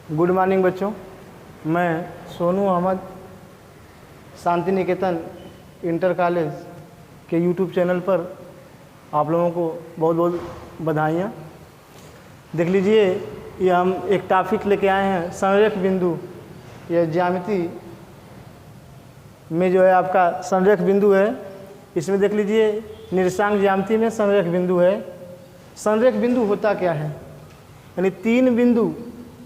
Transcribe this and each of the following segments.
Good morning बच्चों। मैं Sonu Ahmad Shanti Niketan inter college के यूट्यूब चैनल पर आप लोगों को बहुत बहुत बधाइयाँ। देख लीजिए, ये हम एक टॉपिक लेके आए हैं, संरेख बिंदु। यह ज्यामिति में जो है आपका संरेख बिंदु है। इसमें देख लीजिए, निर्देशांक ज्यामिति में संरेख बिंदु है। संरेख बिंदु होता क्या है? यानी तीन बिंदु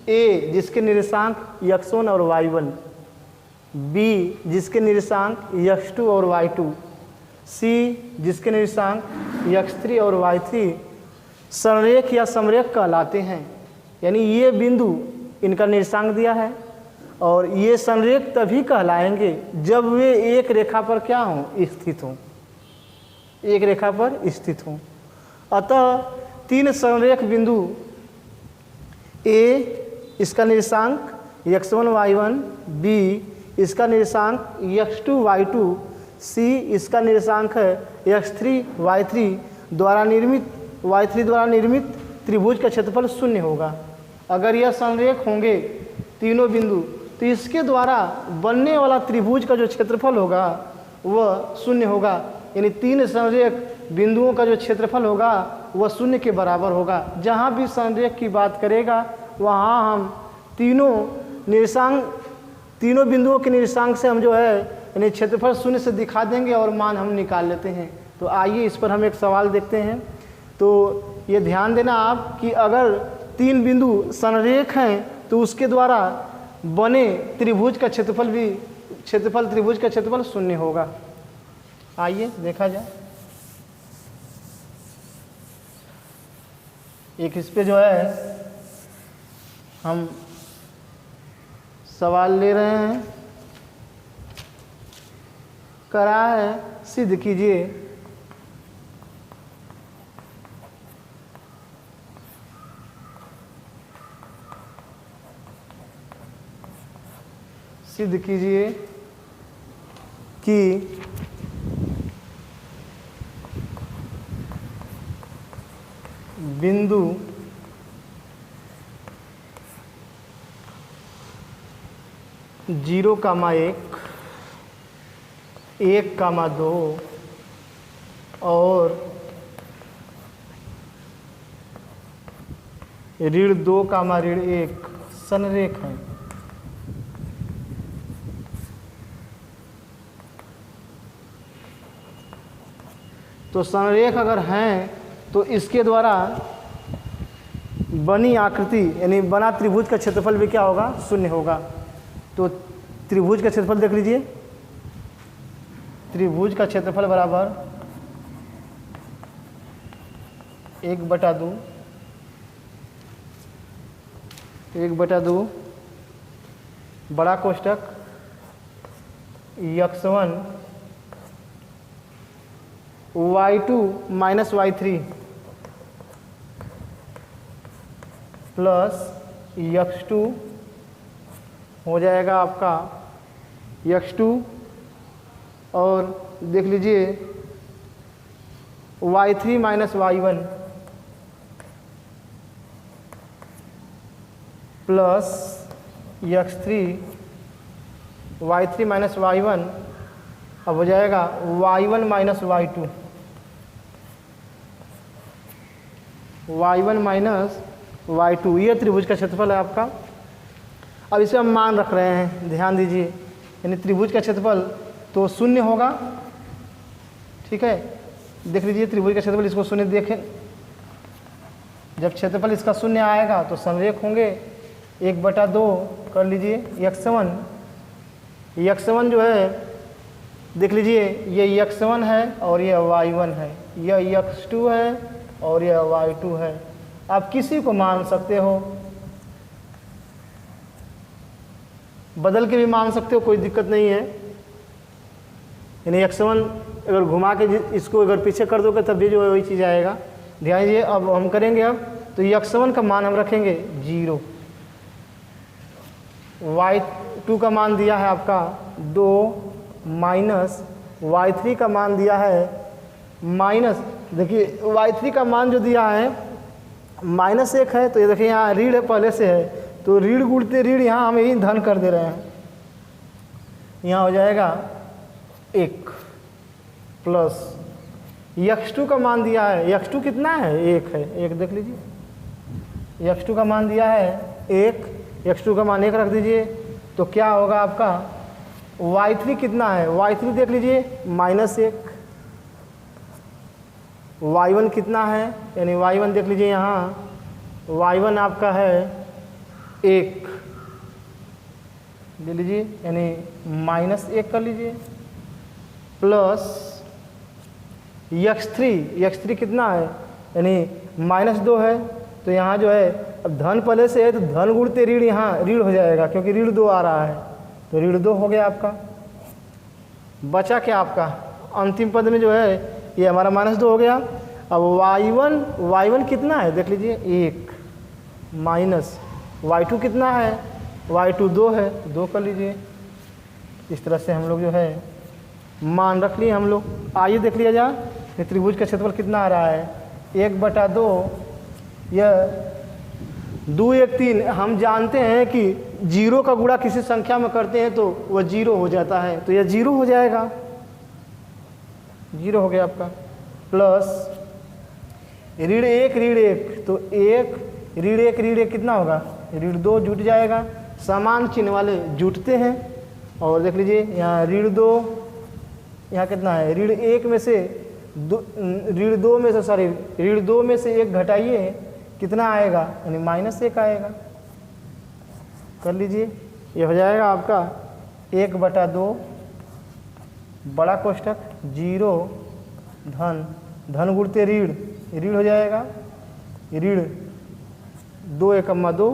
ए जिसके निर्देशांक x1 और y1, b जिसके निर्देशांक x2 और y2, c जिसके निर्देशांक x3 और y3 संरेख या समरेख कहलाते हैं। यानी ये बिंदु, इनका निर्देशांक दिया है और ये संरेख तभी कहलाएंगे जब वे एक रेखा पर क्या हों, स्थित हों, एक रेखा पर स्थित हों। अतः तीन संरेख बिंदु ए इसका निर्देशांक x1 y1, b इसका निर्देशांक x2 y2, c इसका निर्देशांक है x3 y3 द्वारा निर्मित त्रिभुज का क्षेत्रफल शून्य होगा। अगर यह संरेख होंगे तीनों बिंदु, तो इसके द्वारा बनने वाला त्रिभुज का जो क्षेत्रफल होगा वह शून्य होगा। यानी तीन संरेख बिंदुओं का जो क्षेत्रफल होगा वह शून्य के बराबर होगा। जहाँ भी संरेख की बात करेगा वहाँ हम तीनों बिंदुओं के निर्देशांक से हम जो है यानी क्षेत्रफल शून्य से दिखा देंगे और मान हम निकाल लेते हैं। तो आइए इस पर हम एक सवाल देखते हैं। तो ये ध्यान देना आप कि अगर तीन बिंदु संरेख हैं तो उसके द्वारा बने त्रिभुज का त्रिभुज का क्षेत्रफल शून्य होगा। आइए देखा जाए। एक इस पे जो है हम सवाल ले रहे हैं, करा है, सिद्ध कीजिए। सिद्ध कीजिए कि बिंदु जीरो कामा एक, 1 कामा 2 और ऋण 2 कामा ऋण 1 संरेख है। तो संरेख अगर हैं तो इसके द्वारा बनी आकृति यानी बना त्रिभुज का क्षेत्रफल भी क्या होगा, शून्य होगा। तो त्रिभुज का क्षेत्रफल देख लीजिए, त्रिभुज का क्षेत्रफल बराबर 1/2 बड़ा कोष्टक x1 y2 minus y3 plus x2 हो जाएगा आपका x2 और देख लीजिए y3 minus y1 plus x3 y3 minus y1 अब हो जाएगा y1 minus y2, y1 minus y2। ये त्रिभुज का क्षेत्रफल है आपका। अब इसे हम मान रख रहे हैं, ध्यान दीजिए। यानी त्रिभुज का क्षेत्रफल तो शून्य होगा, ठीक है। देख लीजिए त्रिभुज का क्षेत्रफल, इसको शून्य देखें। जब क्षेत्रफल इसका शून्य आएगा तो संरेख होंगे। 1/2 कर लीजिए x1 जो है देख लीजिए, ये x1 है और ये y1 है, यह x2 है और यह y2 है। आप किसी को मान सकते हो, बदल के भी मान सकते हो, कोई दिक्कत नहीं है। यानी x1 अगर घुमा के इसको अगर पीछे कर दोगे तब भी जो है वही चीज़ आएगा। ध्यान दीजिए, अब हम करेंगे। अब तो x1 का मान हम रखेंगे 0, y2 का मान दिया है आपका 2 माइनस y3 का मान दिया है माइनस, देखिए y3 का मान जो दिया है -1 है, तो ये देखिए यहाँ ऋण पहले से है तो ऋण गुणते ऋण यहाँ हम यही धन कर दे रहे हैं, यहाँ हो जाएगा 1 प्लस x2 का मान दिया है, x2 कितना है 1 है, 1 देख लीजिए, x2 का मान दिया है 1, x2 का मान 1 रख दीजिए, तो क्या होगा आपका y3 कितना है, y3 देख लीजिए -1, y1 कितना है, यानी y1 देख लीजिए यहाँ y1 आपका है 1 ले लीजिए, यानी -1 कर लीजिए, प्लस x3 कितना है, यानी -2 है, तो यहाँ जो है अब धन पहले से है तो धन गुणते ऋण यहाँ ऋण हो जाएगा, क्योंकि ऋण 2 आ रहा है, तो ऋण 2 हो गया आपका। बचा क्या आपका अंतिम पद में जो है ये हमारा -2 हो गया। अब y1 कितना है देख लीजिए 1 माइनस y2 कितना है, y2 2 है, 2 कर लीजिए। इस तरह से हम लोग जो है मान रख लिए हम लोग। आइए देख लिया जाए त्रिभुज का क्षेत्रफल कितना आ रहा है, 1/2 यह 2 1 3। हम जानते हैं कि 0 का गुणा किसी संख्या में करते हैं तो वह 0 हो जाता है, तो यह 0 हो जाएगा, 0 हो गया आपका। प्लस ऋण 1 तो 1 ऋण 1 कितना होगा, ऋण 2 जुट जाएगा, समान चिन्ह वाले जुटते हैं। और देख लीजिए यहाँ ऋण 2 यहाँ कितना है, ऋण 1 में से ऋण 2 में से सॉरी ऋण 2 में से 1 घटाइए कितना आएगा, यानी -1 आएगा। कर लीजिए, ये हो जाएगा आपका 1/2 बड़ा कोष्ठक 0 धन गुणते ऋण हो जाएगा, ऋण 2 1 2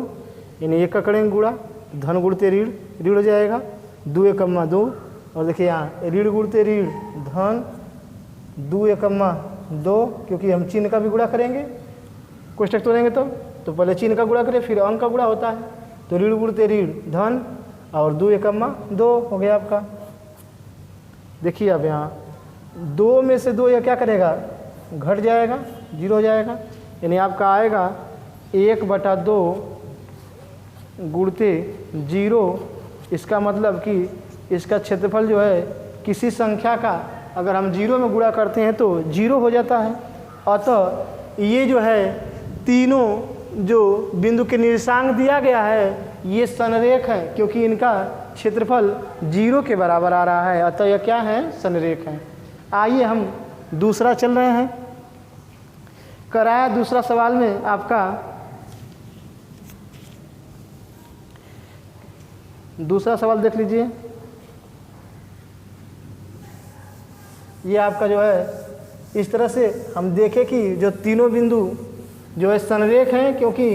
यानी 1 का करेंगे गुणा, धन गुणते ऋण हो जाएगा 2 1 2। और देखिए यहाँ ऋण गुणते ऋण धन 2 1 2, क्योंकि हम चिन्ह का भी गुणा करेंगे, कोष्ठक तोड़ेंगे तो पहले चिन्ह का गुणा करें फिर अंक का गुणा होता है, तो ऋण गुणते ऋण धन और 2 1 2 हो गया आपका। देखिए अब यहाँ 2 में से 2 यह क्या करेगा, घट जाएगा, 0 हो जाएगा, यानी आपका आएगा 1/2 गुणते 0। इसका मतलब कि इसका क्षेत्रफल जो है किसी संख्या का अगर हम 0 में गुणा करते हैं तो 0 हो जाता है। अतः ये जो है तीनों जो बिंदु के निर्देशांक दिया गया है ये संरेख है, क्योंकि इनका क्षेत्रफल 0 के बराबर आ रहा है, अतः यह क्या है, संरेख है। आइए हम दूसरा चल रहे हैं। कराया दूसरा सवाल में आपका दूसरा सवाल देख लीजिए। ये आपका जो है इस तरह से हम देखें कि जो तीनों बिंदु जो है संरेख हैं, क्योंकि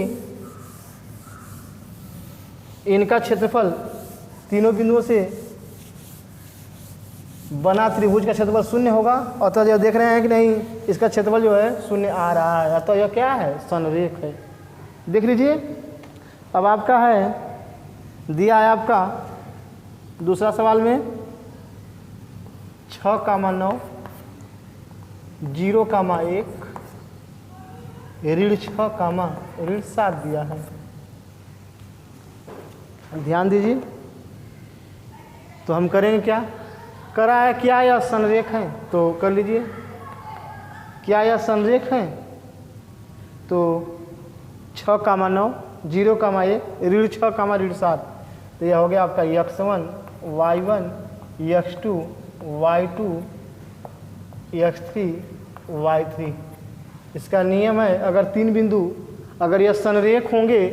इनका क्षेत्रफल तीनों बिंदुओं से बना त्रिभुज का क्षेत्रफल 0 होगा। अतः जो देख रहे हैं कि नहीं इसका क्षेत्रफल जो है 0 आ रहा है, अतः यह क्या है, संरेख है। देख लीजिए अब आपका है दिया है आपका दूसरा सवाल में 6,9 0,1 ऋण 6, ऋण 7 दिया है। ध्यान दीजिए, तो हम करेंगे क्या, करा है क्या यह संरेख है, तो कर लीजिए क्या यह संरेख है, तो 6,9 0,1 ऋण 6, ऋण 7, तो यह हो गया आपका x1 y1 x2 y2 x3 y3। इसका नियम है अगर तीन बिंदु अगर यह संरेख होंगे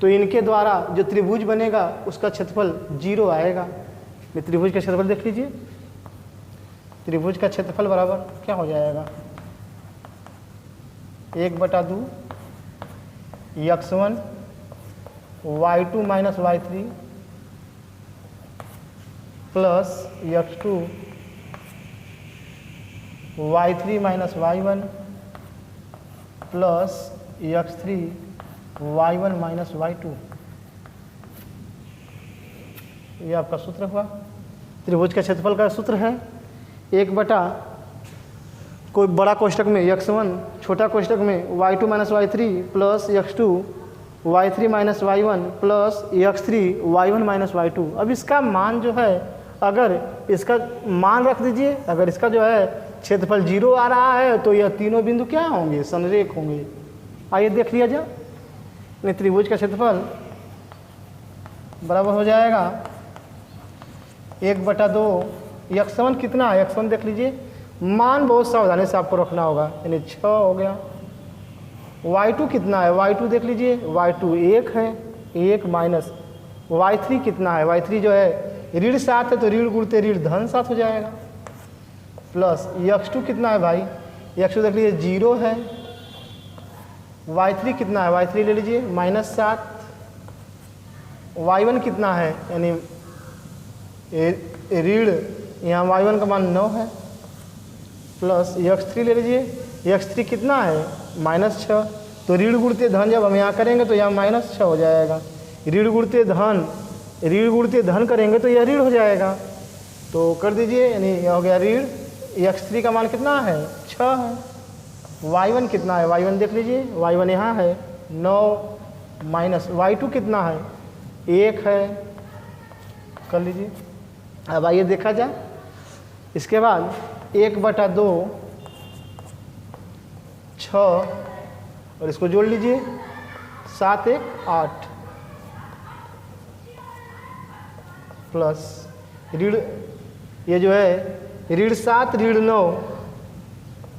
तो इनके द्वारा जो त्रिभुज बनेगा उसका क्षेत्रफल 0 आएगा। ये त्रिभुज का क्षेत्रफल देख लीजिए, त्रिभुज का क्षेत्रफल बराबर क्या हो जाएगा, 1/2 x1 y2 minus y3 plus x2 y3 minus y1 plus x3 y1 minus y2। ये आपका सूत्र हुआ। त्रिभुज का क्षेत्रफल का सूत्र है 1/, कोई बड़ा कोष्ठक में x1, छोटा कोष्ठक में y2 minus y3 plus x2 y3 minus y1 plus x3 y1 minus y2। अब इसका मान जो है, अगर इसका मान रख दीजिए, अगर इसका जो है क्षेत्रफल 0 आ रहा है तो यह तीनों बिंदु क्या होंगे, समरेख होंगे। आइए देख लिया जाए। त्रिभुज का क्षेत्रफल बराबर हो जाएगा 1/2। x1 कितना है, x1 देख लीजिए, मान बहुत सावधानी से आपको रखना होगा, यानी 6 हो गया। y2 कितना है, y2 देख लीजिए, y2 1 है, 1 माइनस y3 कितना है, y3 जो है ऋण 7 है तो ऋण गुणते ऋण धन 7 हो जाएगा, प्लस x2 कितना है भाई, x2 देख लीजिए 0 है, y3 कितना है, y3 ले लीजिए -7, y1 कितना है, यानी ऋण यहाँ y1 का मान 9 है, प्लस x3 ले लीजिए, x3 कितना है -6, तो ऋण गुणते धन जब हम यहाँ करेंगे तो यहाँ -6 हो जाएगा, ऋण गुणते धन करेंगे तो यह ऋण हो जाएगा, तो कर दीजिए, यानी यह हो गया ऋण। x3 का मान कितना है 6 है, y1 कितना है, y1 देख लीजिए, y1 यहाँ है 9 माइनस y2 कितना है 1 है, कर लीजिए। अब आइए देखा जाए, इसके बाद 1/2 6 और इसको जोड़ लीजिए 7 1 8 प्लस ऋण, ये जो है ऋण 7 ऋण 9,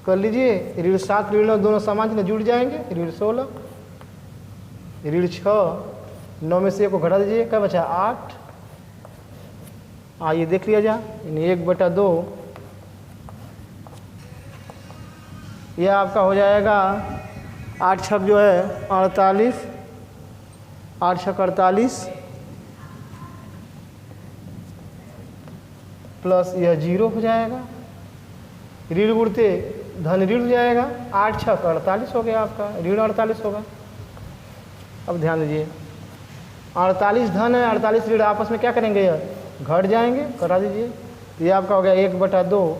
कर लीजिए, ऋण 7 ऋण 9 दोनों समान में जुड़ जाएंगे, ऋण 16 ऋण 6 9 में से 1 को घटा दीजिए, क्या बचा 8। आइए देख लिया जाए, यानी 1/2 यह आपका हो जाएगा 8 छक जो है 48, 8 छक 48 प्लस यह 0 हो जाएगा, ऋण गुणते धन ऋण हो जाएगा, 8 छक 48 हो गया आपका, ऋण 48 होगा। अब ध्यान दीजिए, 48 धन है, 48 ऋण आपस में क्या करेंगे, यह घट जाएंगे, करा दीजिए, ये आपका हो गया 1/2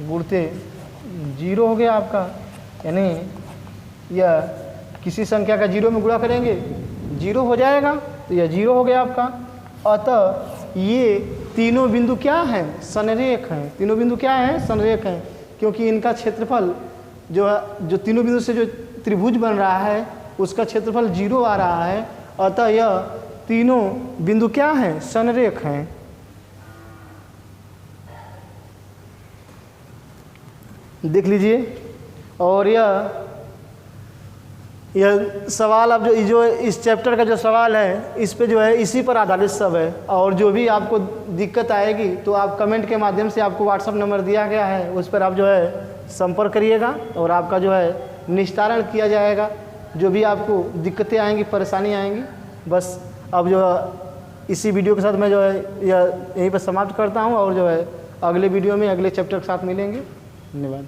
गुणते 0 हो गया आपका, यानी यह किसी संख्या का 0 में गुणा करेंगे 0 हो जाएगा, तो यह 0 हो गया आपका। अतः ये तीनों बिंदु क्या हैं, संरेख हैं, तीनों बिंदु क्या हैं, संरेख हैं, क्योंकि इनका क्षेत्रफल जो तीनों बिंदु से जो त्रिभुज बन रहा है उसका क्षेत्रफल 0 आ रहा है, अतः यह तीनों बिंदु क्या हैं, संरेख हैं। देख लीजिए, और यह सवाल अब जो इस चैप्टर का जो सवाल है इस पे जो है इसी पर आधारित सब है, और जो भी आपको दिक्कत आएगी तो आप कमेंट के माध्यम से, आपको व्हाट्सअप नंबर दिया गया है उस पर आप जो है संपर्क करिएगा और आपका जो है निस्तारण किया जाएगा। जो भी आपको दिक्कतें आएंगी, परेशानी आएंगी, बस अब जो इसी वीडियो के साथ मैं जो है यहीं पर समाप्त करता हूँ, और जो है अगले वीडियो में अगले चैप्टर के साथ मिलेंगे। धन्यवाद।